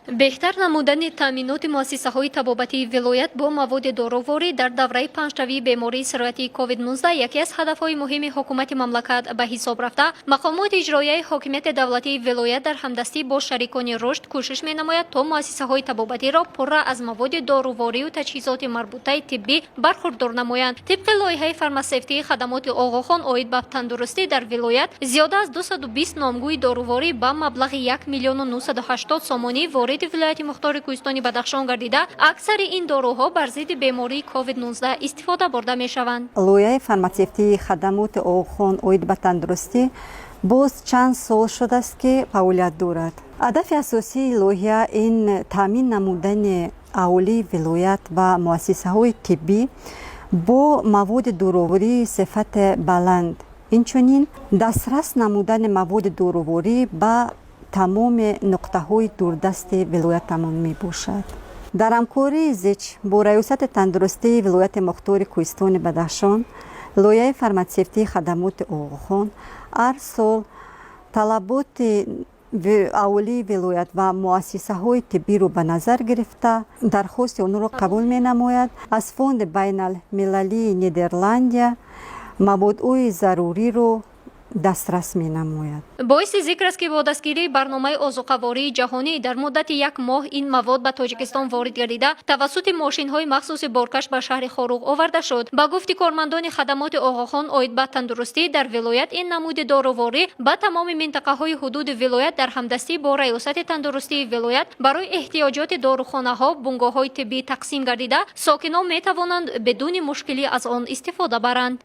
بهتر نمودن تامینات مؤسسه‌های طبابتی ولایت با مواد داروواری در دوره پنج‌شوی بیماری سرایتی کووید 19 یکی از هدف‌های مهم حکومت مملکت به حساب رفته. مقامات اجرایی حاکمیت دولتی ولایت در همدستی با شریکان رشد کوشش می‌نماید تا مؤسسه‌های طبابتی را پر از مواد داروواری و تجهیزات مربوطه طبی برخوردار نمایند. طبق لایحه فارماسیوتی خدمات آقاخان عاید به تندرستی در ولایت زیاده از 220 نامگوی داروواری با مبلغ 1,980,000 سامانی وارد ولایت مختار کوهستانی بدخشان گردیده، اکثر این داروها بر ضد بیماری کووید 19 استفاده برده می شوند. لایحه فارماسیوتی خدمات آقاخان عاید به تندرستی باز چند سال شده است که فعالیت دارد. هدف اساسی لایحه این تامین نمودن اهالی ولایت و مؤسسه‌های طبی با مواد داروواری صفت بلند، اینچنین دسترس نمودن مواد داروواری به تمام نقطه‌های دوردست ولایت تمام می باشد. در همکاری زیچ با ریاست تندرستی ولایت مختار کوهستان بدخشان، لایحه فارماسیوتی خدمات آقاخان هر سال طلبات اولی ولایت و مؤسسه‌های طبی رو به نظر گرفته درخواست آن را قبول می نماید. از فوند بین المللی نیدرلندیا موادهای ضروری رو دسترس می نماید. باعث ذکر است که با دستگیری برنامه آذوقه‌واری جهانی در مدت یک ماه این مواد به تاجیکستان وارد گردیده توسط ماشین‌های مخصوص بارکش به شهر خاروق آورده شد. با گفت کارمندان خدمات آقاخان عاید به تندرستی در ولایت، این نمود داروواری به تمام منطقه‌های حدود ولایت در همدستی با ریاست تندرستی ولایت برای احتیاجات داروخانه‌ها، بنگاه‌های طبی تقسیم گردیده، ساکنان می توانند بدون مشکلی از آن استفاده برند.